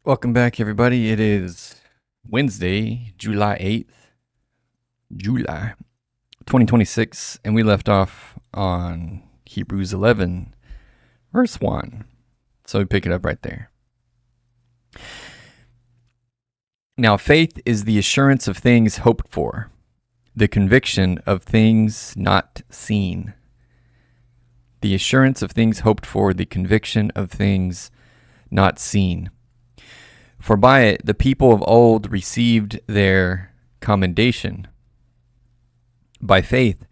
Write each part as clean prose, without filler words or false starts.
Welcome back, everybody. It is Wednesday, July 8th, July 2026, and we left off on Hebrews 11, verse 1. So we pick it up right there. Now, faith is the assurance of things hoped for, the conviction of things not seen. The assurance of things hoped for, the conviction of things not seen. For by it the people of old received their commendation. By faith,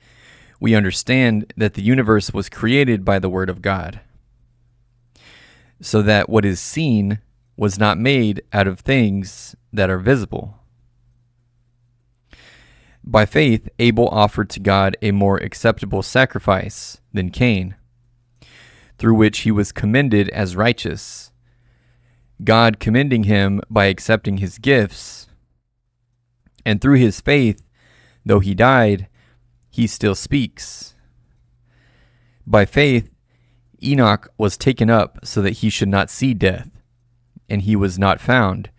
we understand that the universe was created by the word of God, so that what is seen was not made out of things that are visible. By faith, Abel offered to God a more acceptable sacrifice than Cain, through which he was commended as righteous, God commending him by accepting his gifts. And through his faith, though he died, he still speaks. By faith, Enoch was taken up so that he should not see death, and he was not found,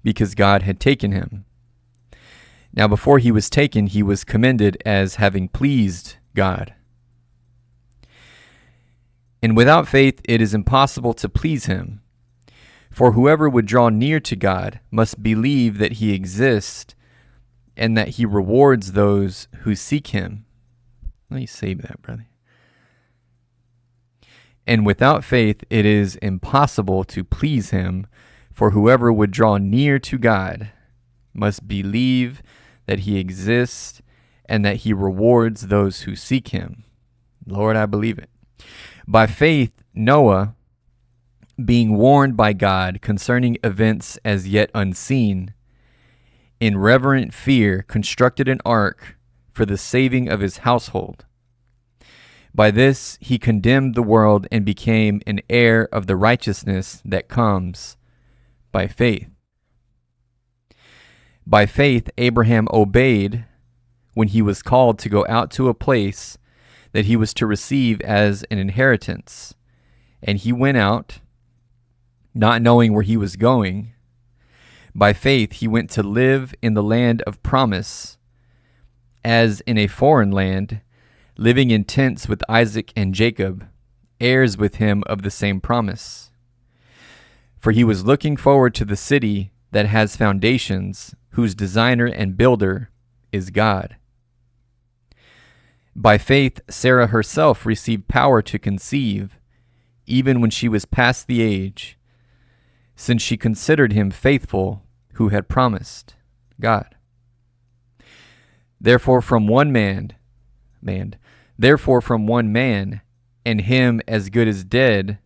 because God had taken him. Now before he was taken, he was commended as having pleased God. And without faith it is impossible to please him. For whoever would draw near to God must believe that he exists and that he rewards those who seek him. Let me save that, brother. And without faith it is impossible to please him, for whoever would draw near to God must believe that he exists and that he rewards those who seek him. Lord, I believe it. By faith, Noah, being warned by God concerning events as yet unseen, in reverent fear constructed an ark for the saving of his household. By this he condemned the world and became an heir of the righteousness that comes by faith. By faith Abraham obeyed when he was called to go out to a place that he was to receive as an inheritance, and he went out, not knowing where he was going. By faith he went to live in the land of promise, as in a foreign land, living in tents with Isaac and Jacob, heirs with him of the same promise. For he was looking forward to the city that has foundations, whose designer and builder is God. By faith Sarah herself received power to conceive, even when she was past the age, since she considered him faithful who had promised, God. Therefore from one man, and him as good as dead,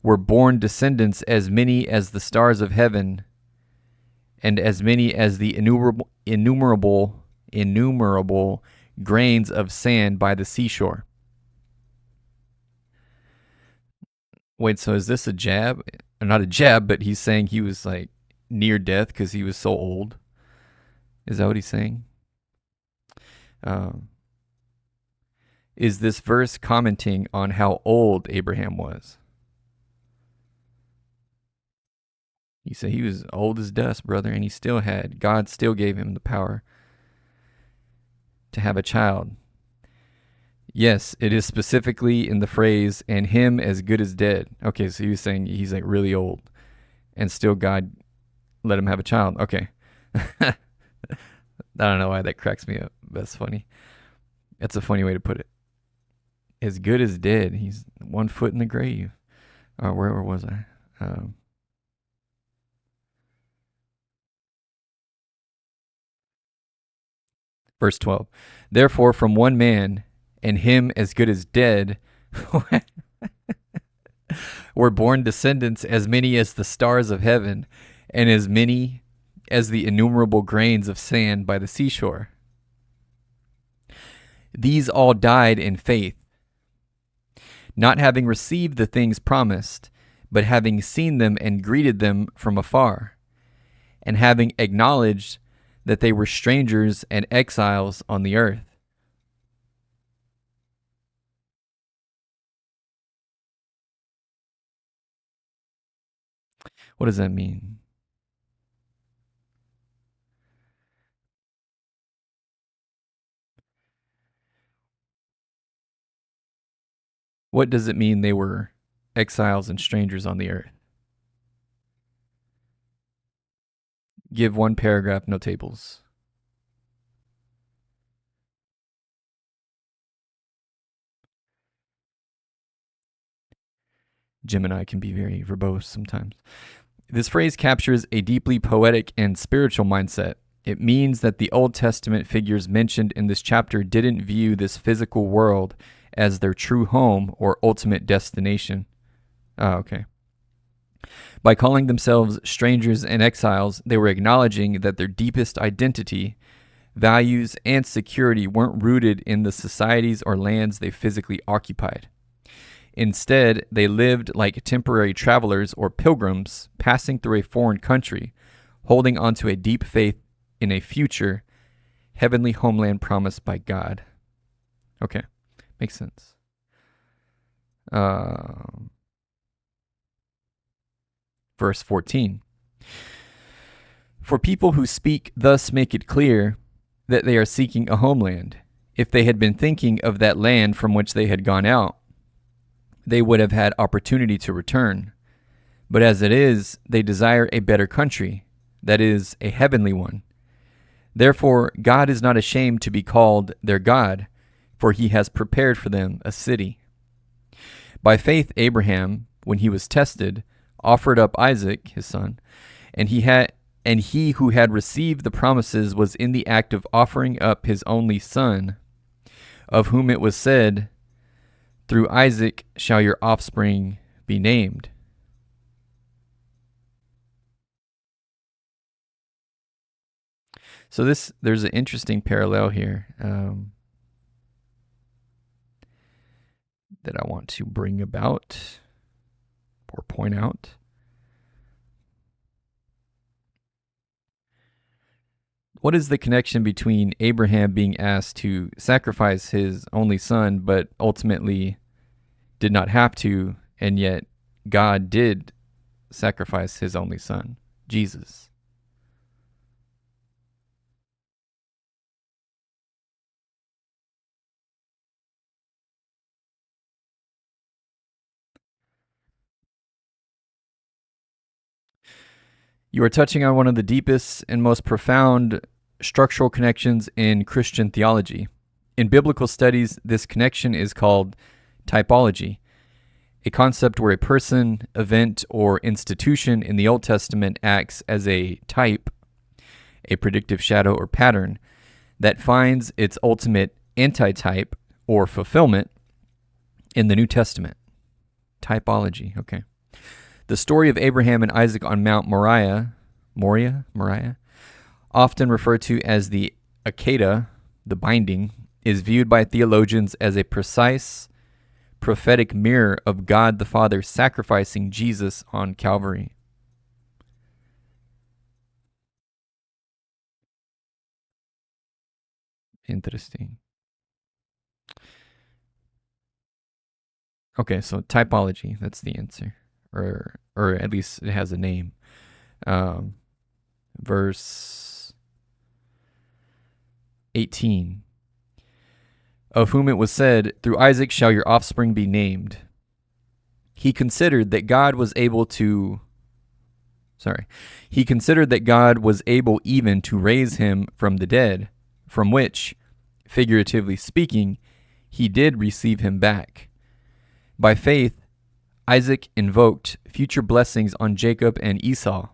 were born descendants as many as the stars of heaven, and as many as the innumerable grains of sand by the seashore. Wait, so is this a jab? Not a jab, but he's saying he was like near death because he was so old. Is that what he's saying? Is this verse commenting on how old Abraham was? He said he was old as dust, brother, and God still gave him the power to have a child. Yes, it is specifically in the phrase, and him as good as dead. Okay, so he was saying he's like really old, and still God let him have a child. Okay. I don't know why that cracks me up. That's funny. That's a funny way to put it. As good as dead. He's 1 foot in the grave. Where was I? Verse 12. Therefore, from one man, and him as good as dead, were born descendants as many as the stars of heaven, and as many as the innumerable grains of sand by the seashore. These all died in faith, not having received the things promised, but having seen them and greeted them from afar, and having acknowledged that they were strangers and exiles on the earth. What does that mean? What does it mean they were exiles and strangers on the earth? Give one paragraph, no tables. Gemini can be very verbose sometimes. This phrase captures a deeply poetic and spiritual mindset. It means that the Old Testament figures mentioned in this chapter didn't view this physical world as their true home or ultimate destination. Oh, okay. By calling themselves strangers and exiles, they were acknowledging that their deepest identity, values, and security weren't rooted in the societies or lands they physically occupied. Instead, they lived like temporary travelers or pilgrims passing through a foreign country, holding onto a deep faith in a future heavenly homeland promised by God. Okay, makes sense. Verse 14. For people who speak thus make it clear that they are seeking a homeland. If they had been thinking of that land from which they had gone out, they would have had opportunity to return. But as it is, they desire a better country, that is, a heavenly one. Therefore, God is not ashamed to be called their God, for he has prepared for them a city. By faith, Abraham, when he was tested, offered up Isaac, his son, and he who had received the promises was in the act of offering up his only son, of whom it was said, through Isaac shall your offspring be named. So there's an interesting parallel here that I want to bring about or point out. What is the connection between Abraham being asked to sacrifice his only son, but ultimately did not have to, and yet God did sacrifice his only son, Jesus? You are touching on one of the deepest and most profound structural connections in Christian theology. In biblical studies, this connection is called typology, a concept where a person, event, or institution in the Old Testament acts as a type, a predictive shadow or pattern, that finds its ultimate antitype or fulfillment in the New Testament. Typology, okay. The story of Abraham and Isaac on Mount Moriah, often referred to as the Akedah, the binding, is viewed by theologians as a precise prophetic mirror of God the Father sacrificing Jesus on Calvary. Interesting. Okay, so typology, that's the answer. Or at least it has a name. Verse 18. Of whom it was said, through Isaac shall your offspring be named. He considered that God was able even to raise him from the dead, from which, figuratively speaking, he did receive him back. By faith, Isaac invoked future blessings on Jacob and Esau.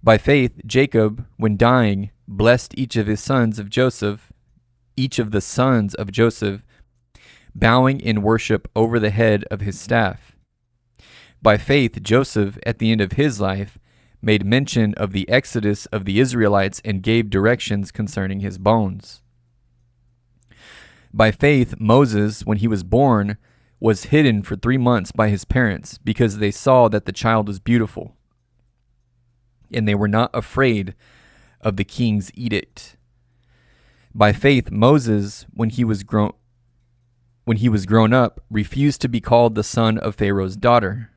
By faith, Jacob, when dying, blessed each of the sons of Joseph, bowing in worship over the head of his staff. By faith, Joseph, at the end of his life, made mention of the exodus of the Israelites and gave directions concerning his bones. By faith, Moses, when he was born, was hidden for 3 months by his parents because they saw that the child was beautiful, and they were not afraid of the king's edict. By faith, Moses, when he was grown up, refused to be called the son of Pharaoh's daughter,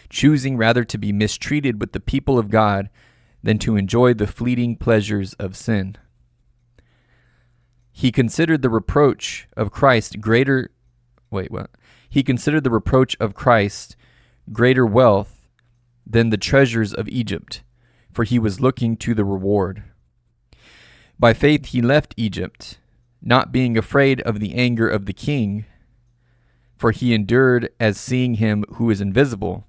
choosing rather to be mistreated with the people of God than to enjoy the fleeting pleasures of sin. He considered the reproach of Christ greater He considered the reproach of Christ greater wealth than the treasures of Egypt, for he was looking to the reward. By faith he left Egypt, not being afraid of the anger of the king, for he endured as seeing him who is invisible.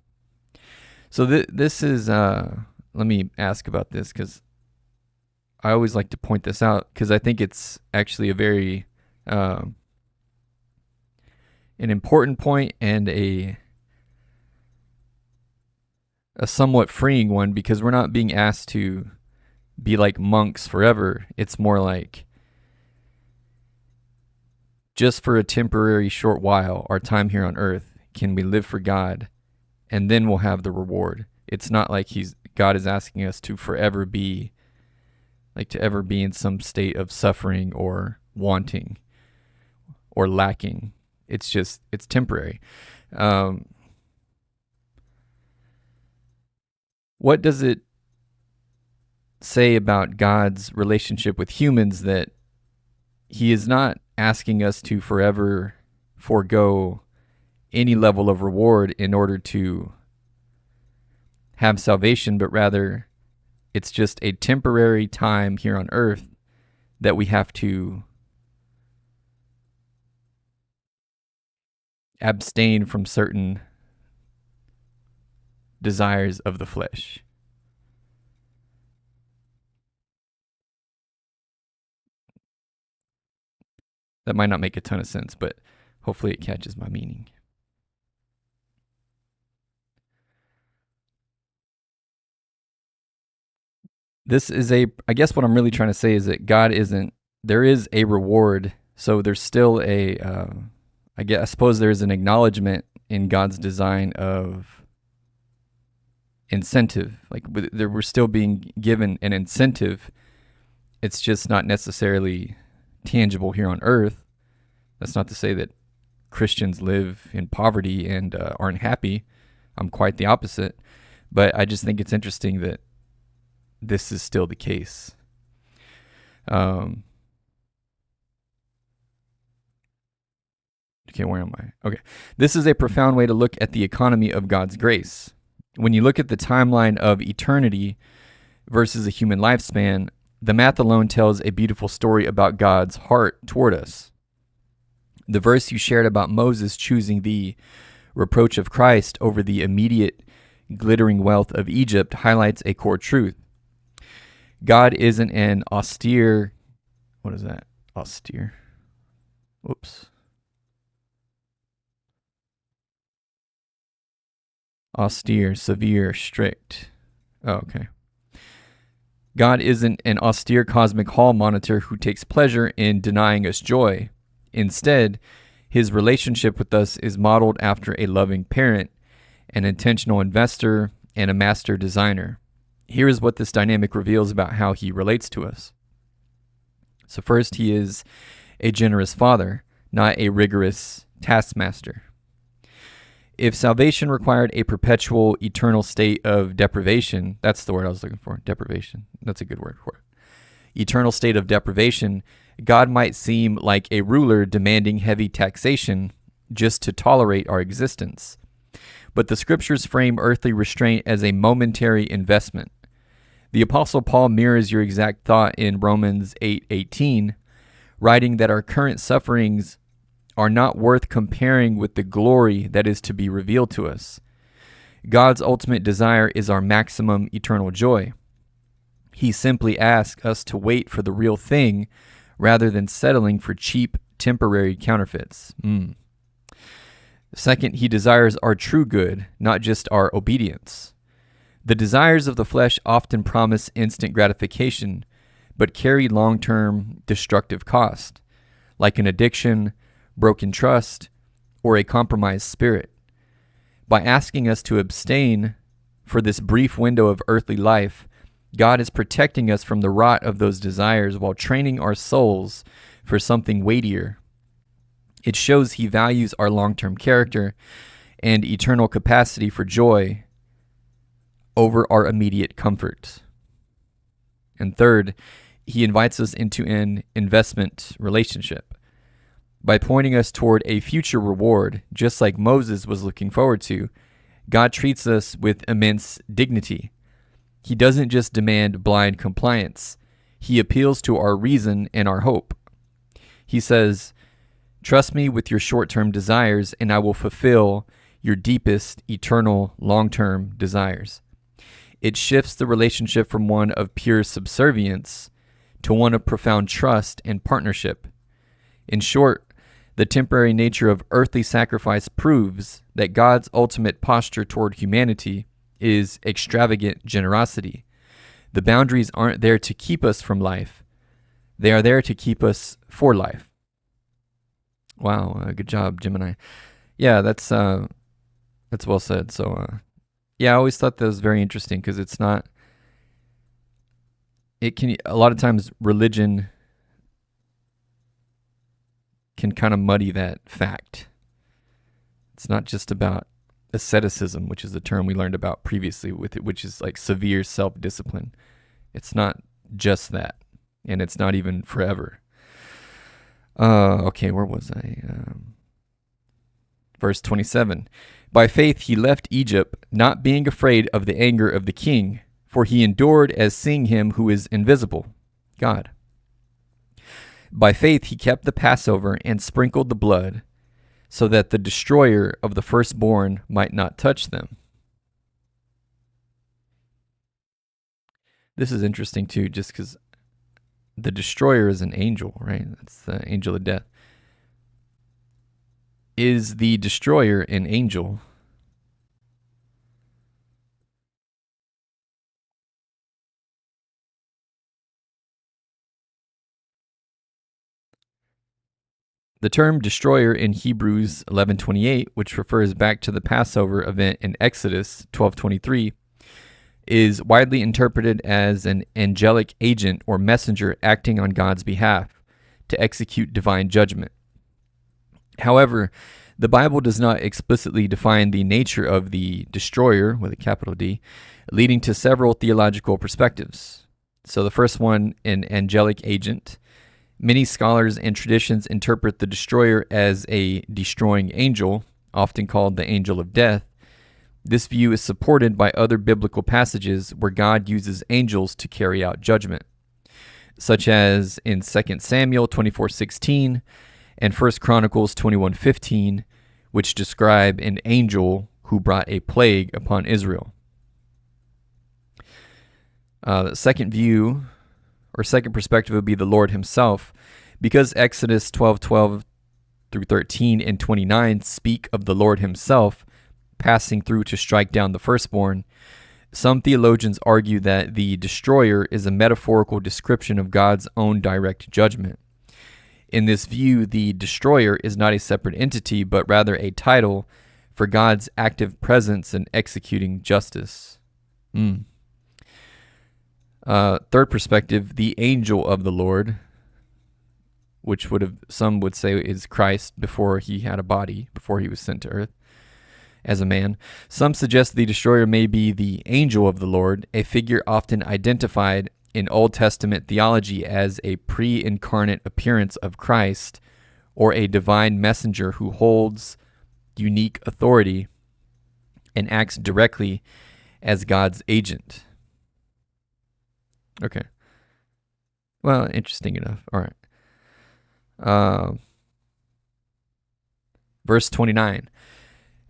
So this is, let me ask about this, because I always like to point this out, because I think it's actually a very, an important point and a somewhat freeing one, because we're not being asked to be like monks forever. It's more like just for a temporary short while, our time here on earth, can we live for God, and then we'll have the reward. It's not like God is asking us to forever be, like to ever be in some state of suffering or wanting or lacking. It's temporary. What does it say about God's relationship with humans that he is not asking us to forever forego any level of reward in order to have salvation, but rather it's just a temporary time here on earth that we have to abstain from certain desires of the flesh. That might not make a ton of sense, but hopefully it catches my meaning. I guess what I'm really trying to say is that there is a reward. So there's still I suppose there's an acknowledgement in God's design of incentive. Like we're still being given an incentive. It's just not necessarily tangible here on earth. That's not to say that Christians live in poverty and aren't happy. I'm quite the opposite. But I just think it's interesting that this is still the case. Okay, where am I? Okay. This is a profound way to look at the economy of God's grace. When you look at the timeline of eternity versus a human lifespan, the math alone tells a beautiful story about God's heart toward us. The verse you shared about Moses choosing the reproach of Christ over the immediate glittering wealth of Egypt highlights a core truth. God isn't an austere, what is that? Austere. Whoops. Austere, severe, strict. Oh, okay. God isn't an austere cosmic hall monitor who takes pleasure in denying us joy. Instead, his relationship with us is modeled after a loving parent, an intentional investor, and a master designer. Here is what this dynamic reveals about how he relates to us. So first, he is a generous father, not a rigorous taskmaster. If salvation required a perpetual, eternal state of deprivation, that's the word I was looking for, deprivation. That's a good word for it. Eternal state of deprivation, God might seem like a ruler demanding heavy taxation just to tolerate our existence. But the scriptures frame earthly restraint as a momentary investment. The Apostle Paul mirrors your exact thought in Romans 8:18, writing that our current sufferings are not worth comparing with the glory that is to be revealed to us. God's ultimate desire is our maximum eternal joy. He simply asks us to wait for the real thing rather than settling for cheap, temporary counterfeits. Second, he desires our true good, not just our obedience. The desires of the flesh often promise instant gratification, but carry long-term destructive cost, like an addiction, broken trust, or a compromised spirit. By asking us to abstain for this brief window of earthly life, God is protecting us from the rot of those desires while training our souls for something weightier. It shows he values our long-term character and eternal capacity for joy over our immediate comfort. And third, he invites us into an investment relationship. By pointing us toward a future reward, just like Moses was looking forward to, God treats us with immense dignity. He doesn't just demand blind compliance. He appeals to our reason and our hope. He says, "Trust me with your short-term desires, and I will fulfill your deepest, eternal, long-term desires." It shifts the relationship from one of pure subservience to one of profound trust and partnership. In short, the temporary nature of earthly sacrifice proves that God's ultimate posture toward humanity is extravagant generosity. The boundaries aren't there to keep us from life. They are there to keep us for life. Wow, good job, Gemini. Yeah, that's well said. So, yeah, I always thought that was very interesting because it's not. It can a lot of times religion can kind of muddy that fact. It's not just about asceticism, which is the term we learned about previously, with it, which is like severe self-discipline. It's not just that, and it's not even forever. Okay, where was I? Verse 27. By faith he left Egypt, not being afraid of the anger of the king, for he endured as seeing him who is invisible, God. By faith he kept the Passover and sprinkled the blood, so that the destroyer of the firstborn might not touch them. This is interesting too, just because the destroyer is an angel, right? That's the angel of death. Is the destroyer an angel? The term destroyer in Hebrews 11:28, which refers back to the Passover event in Exodus 12:23, is widely interpreted as an angelic agent or messenger acting on God's behalf to execute divine judgment. However, the Bible does not explicitly define the nature of the destroyer, with a capital D, leading to several theological perspectives. So the first one, an angelic agent. Many scholars and traditions interpret the destroyer as a destroying angel, often called the angel of death. This view is supported by other biblical passages where God uses angels to carry out judgment, such as in 2 Samuel 24:16 and 1 Chronicles 21:15, which describe an angel who brought a plague upon Israel. The second view, or second perspective, would be the Lord himself. Because Exodus 12:12 through 13 and 29 speak of the Lord himself passing through to strike down the firstborn, some theologians argue that the destroyer is a metaphorical description of God's own direct judgment. In this view, the destroyer is not a separate entity, but rather a title for God's active presence in executing justice. Third perspective, the angel of the Lord, which some would say is Christ before he had a body, before he was sent to earth as a man. Some suggest the destroyer may be the angel of the Lord, a figure often identified in Old Testament theology as a pre-incarnate appearance of Christ, or a divine messenger who holds unique authority and acts directly as God's agent. Okay. Well, interesting enough. All right. Verse 29.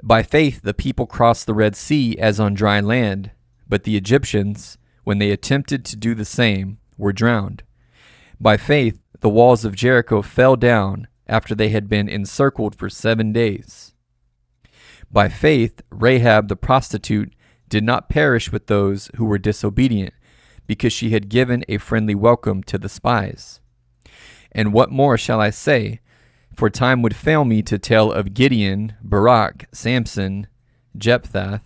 By faith, the people crossed the Red Sea as on dry land, but the Egyptians, when they attempted to do the same, were drowned. By faith, the walls of Jericho fell down after they had been encircled for 7 days. By faith, Rahab the prostitute did not perish with those who were disobedient, because she had given a friendly welcome to the spies. And what more shall I say? For time would fail me to tell of Gideon, Barak, Samson, Jephthah,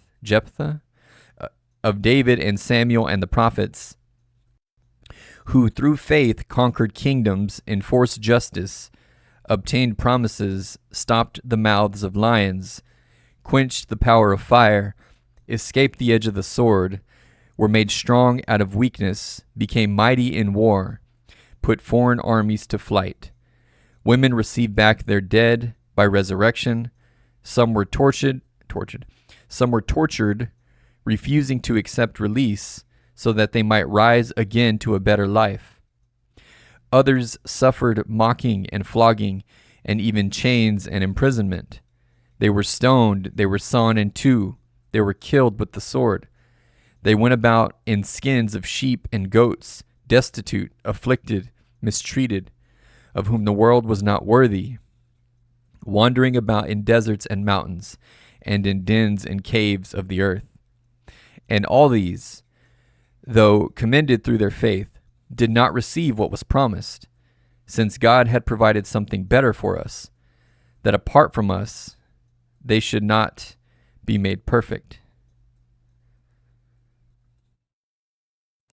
of David and Samuel and the prophets, who through faith conquered kingdoms, enforced justice, obtained promises, stopped the mouths of lions, quenched the power of fire, escaped the edge of the sword, were made strong out of weakness, became mighty in war, put foreign armies to flight. Women received back their dead by resurrection. Some were tortured. Some were tortured, refusing to accept release so that they might rise again to a better life. Others suffered mocking and flogging and even chains and imprisonment. They were stoned, they were sawn in two, they were killed with the sword. They went about in skins of sheep and goats, destitute, afflicted, mistreated, of whom the world was not worthy, wandering about in deserts and mountains, and in dens and caves of the earth. And all these, though commended through their faith, did not receive what was promised, since God had provided something better for us, that apart from us, they should not be made perfect.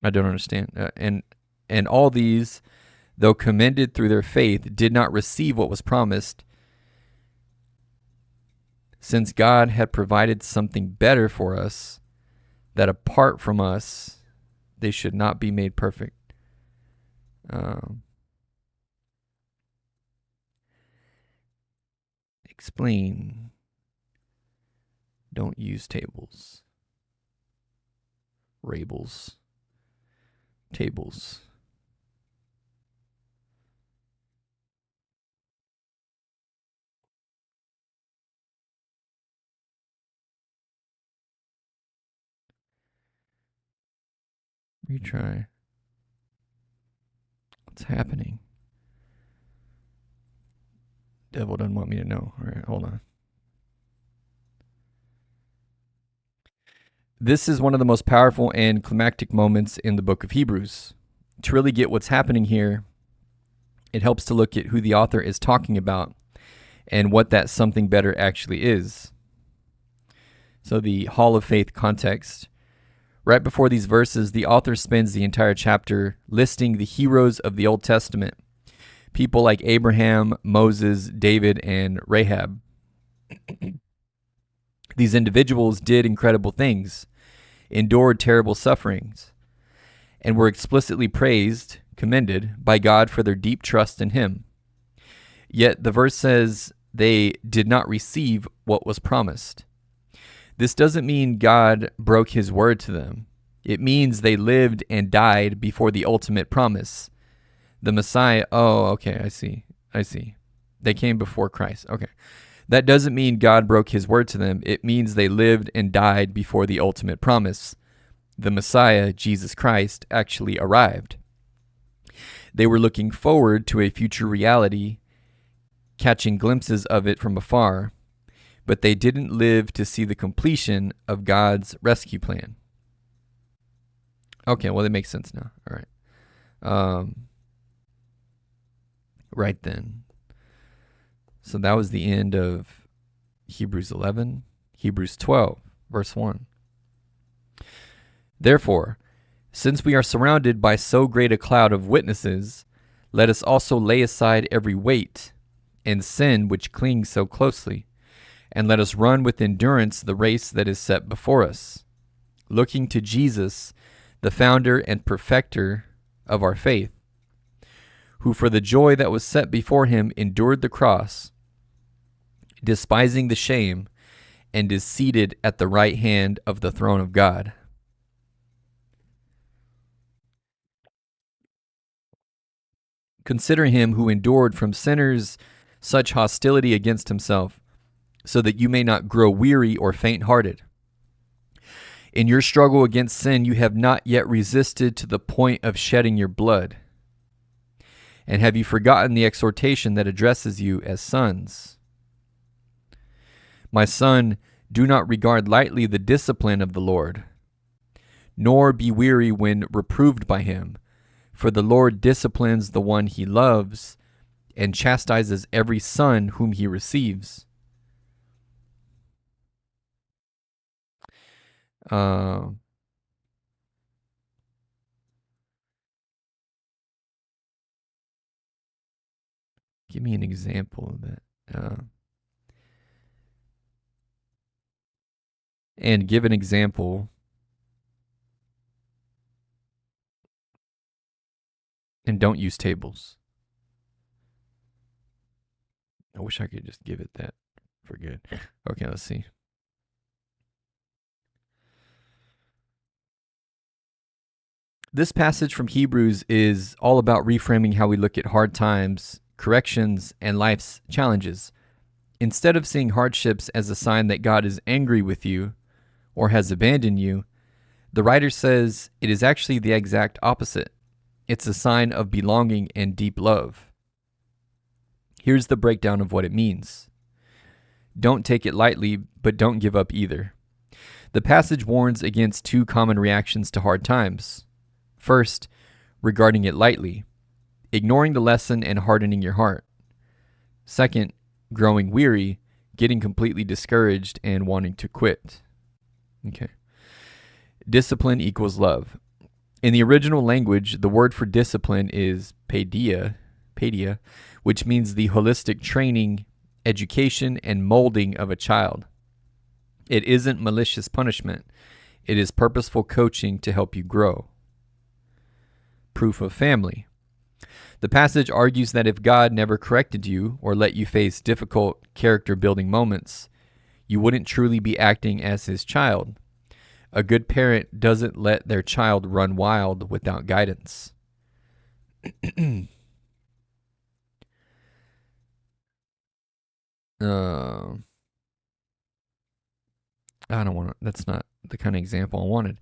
I don't understand. And all these, though commended through their faith, did not receive what was promised, since God had provided something better for us, that apart from us, they should not be made perfect. Explain. Don't use tables. Rabels. Tables. Retry. What's happening? Devil doesn't want me to know. All right, hold on. This is one of the most powerful and climactic moments in the book of Hebrews. To really get what's happening here, it helps to look at who the author is talking about and what that something better actually is. So the Hall of Faith context. Right before these verses, the author spends the entire chapter listing the heroes of the Old Testament, people like Abraham, Moses, David, and Rahab. These individuals did incredible things, endured terrible sufferings, and were explicitly praised, commended by God for their deep trust in Him. Yet the verse says they did not receive what was promised. This doesn't mean God broke His word to them. It means they lived and died before the ultimate promise. The Messiah, oh, okay, I see. They came before Christ, okay. That doesn't mean God broke His word to them. It means they lived and died before the ultimate promise. The Messiah, Jesus Christ, actually arrived. They were looking forward to a future reality, catching glimpses of it from afar, but they didn't live to see the completion of God's rescue plan. Okay, well, that makes sense now. All right. Right then. So that was the end of Hebrews 11. Hebrews 12, verse 1. Therefore, since we are surrounded by so great a cloud of witnesses, let us also lay aside every weight and sin which clings so closely, and let us run with endurance the race that is set before us, looking to Jesus, the founder and perfecter of our faith, who for the joy that was set before him endured the cross, despising the shame, and is seated at the right hand of the throne of God. Consider him who endured from sinners such hostility against himself, so that you may not grow weary or faint-hearted. In your struggle against sin, you have not yet resisted to the point of shedding your blood. And have you forgotten the exhortation that addresses you as sons? My son, do not regard lightly the discipline of the Lord, nor be weary when reproved by him. For the Lord disciplines the one he loves and chastises every son whom he receives. Give me an example of that. and give an example. And don't use tables. I wish I could just give it that for good. Okay, let's see. This passage from Hebrews is all about reframing how we look at hard times, corrections, and life's challenges. Instead of seeing hardships as a sign that God is angry with you or has abandoned you, the writer says it is actually the exact opposite. It's a sign of belonging and deep love. Here's the breakdown of what it means. Don't take it lightly, but don't give up either. The passage warns against two common reactions to hard times. First, regarding it lightly, ignoring the lesson and hardening your heart. Second, growing weary, getting completely discouraged and wanting to quit. Okay. Discipline equals love. In the original language, the word for discipline is paideia, which means the holistic training, education, and molding of a child. It isn't malicious punishment. It is purposeful coaching to help you grow. Proof of family. The passage argues that if God never corrected you or let you face difficult character-building moments, you wouldn't truly be acting as his child. A good parent doesn't let their child run wild without guidance. I don't want to, that's not the kind of example I wanted.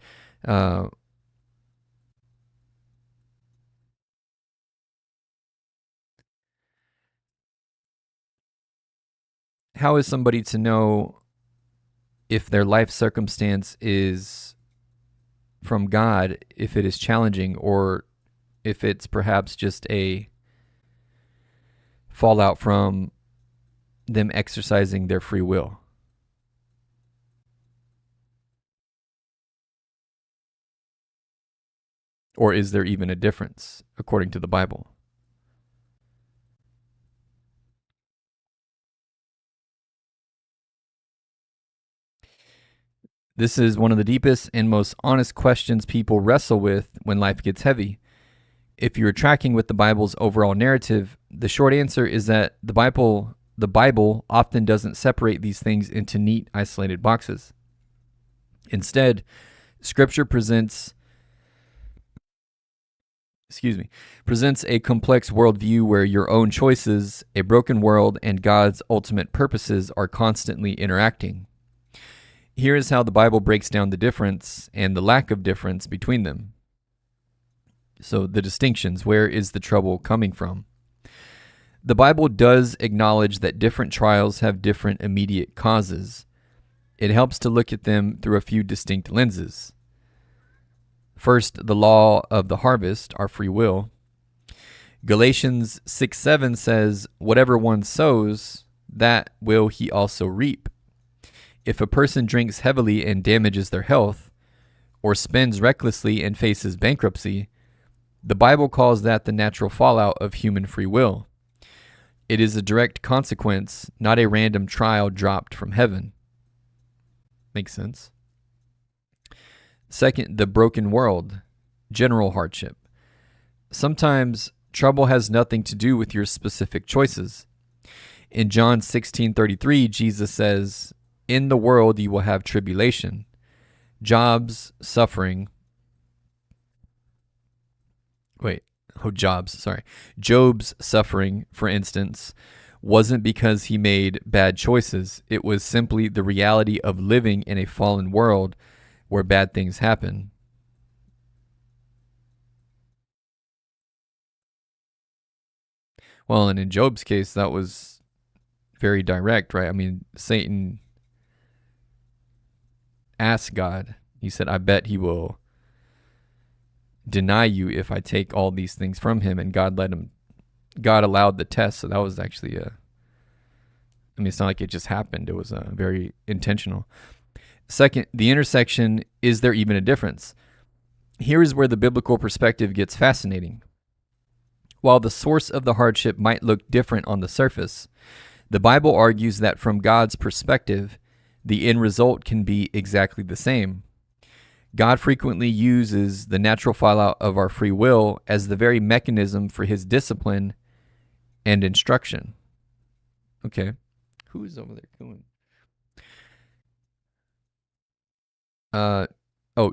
How is somebody to know if their life circumstance is from God, if it is challenging, or if it's perhaps just a fallout from them exercising their free will? Or is there even a difference according to the Bible? This is one of the deepest and most honest questions people wrestle with when life gets heavy. If you're tracking with the Bible's overall narrative, the short answer is that the Bible often doesn't separate these things into neat, isolated boxes. Instead, Scripture presents a complex worldview where your own choices, a broken world, and God's ultimate purposes are constantly interacting. Here is how the Bible breaks down the difference and the lack of difference between them. So the distinctions, where is the trouble coming from? The Bible does acknowledge that different trials have different immediate causes. It helps to look at them through a few distinct lenses. First, the law of the harvest, our free will. Galatians 6:7 says, whatever one sows, that will he also reap. If a person drinks heavily and damages their health, or spends recklessly and faces bankruptcy, the Bible calls that the natural fallout of human free will. It is a direct consequence, not a random trial dropped from heaven. Makes sense? Second, the broken world, general hardship. Sometimes trouble has nothing to do with your specific choices. In John 16:33, Jesus says, in the world you will have tribulation, Job's suffering, for instance, wasn't because he made bad choices. It was simply the reality of living in a fallen world where bad things happen. Well, and in Job's case, that was very direct, right? I mean, Satan asked God, he said, I bet he will deny you if I take all these things from him. And God allowed the test. So that was actually it's not like it just happened. It was very intentional. Second, the intersection, is there even a difference? Here is where the biblical perspective gets fascinating. While the source of the hardship might look different on the surface, the Bible argues that from God's perspective, the end result can be exactly the same. God frequently uses the natural fallout of our free will as the very mechanism for his discipline and instruction. Okay. Who's over there cooing?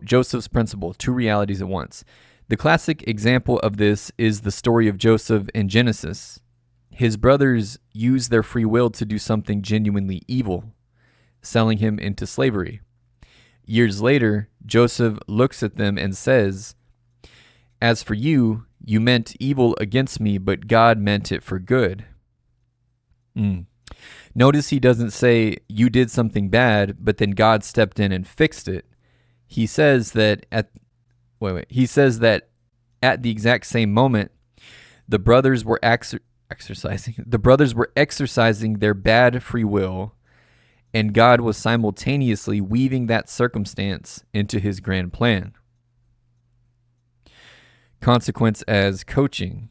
Joseph's principle, two realities at once. The classic example of this is the story of Joseph in Genesis. His brothers used their free will to do something genuinely evil, selling him into slavery. Years later, Joseph looks at them and says, "As for you, you meant evil against me, but God meant it for good." Notice he doesn't say, "You did something bad, but then God stepped in and fixed it." He says that at the exact same moment, the brothers were exercising their bad free will, and God was simultaneously weaving that circumstance into his grand plan. Consequence as coaching.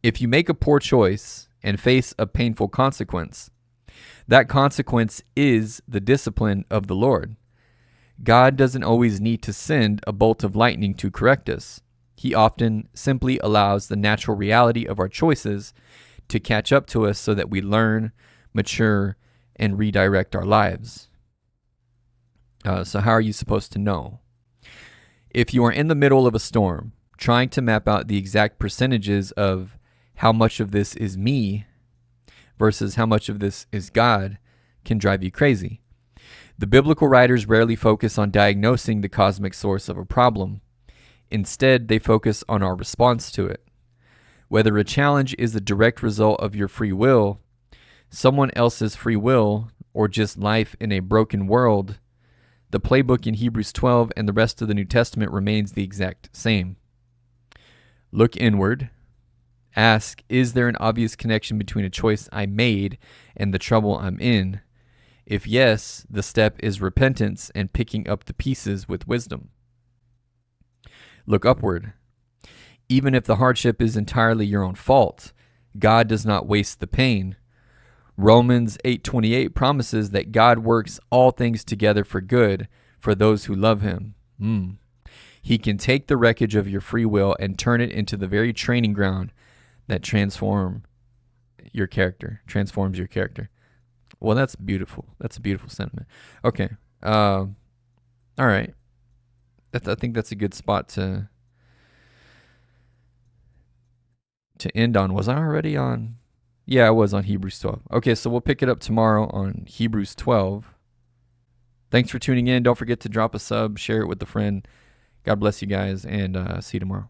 If you make a poor choice and face a painful consequence, that consequence is the discipline of the Lord. God doesn't always need to send a bolt of lightning to correct us. He often simply allows the natural reality of our choices to catch up to us so that we learn, mature, and redirect our lives. So how are you supposed to know? If you are in the middle of a storm, trying to map out the exact percentages of how much of this is me versus how much of this is God can drive you crazy. The biblical writers rarely focus on diagnosing the cosmic source of a problem. Instead, they focus on our response to it. Whether a challenge is a direct result of your free will, someone else's free will, or just life in a broken world, the playbook in Hebrews 12 and the rest of the New Testament remains the exact same. Look inward. Ask, is there an obvious connection between a choice I made and the trouble I'm in? If yes, the step is repentance and picking up the pieces with wisdom. Look upward. Even if the hardship is entirely your own fault, God does not waste the pain. Romans 8:28 promises that God works all things together for good for those who love him. He can take the wreckage of your free will and turn it into the very training ground that transforms your character. Well, that's beautiful. That's a beautiful sentiment. Okay. All right. I think that's a good spot to end on. Was I already on? Yeah, I was on Hebrews 12. Okay, so we'll pick it up tomorrow on Hebrews 12. Thanks for tuning in. Don't forget to drop a sub, share it with a friend. God bless you guys, and see you tomorrow.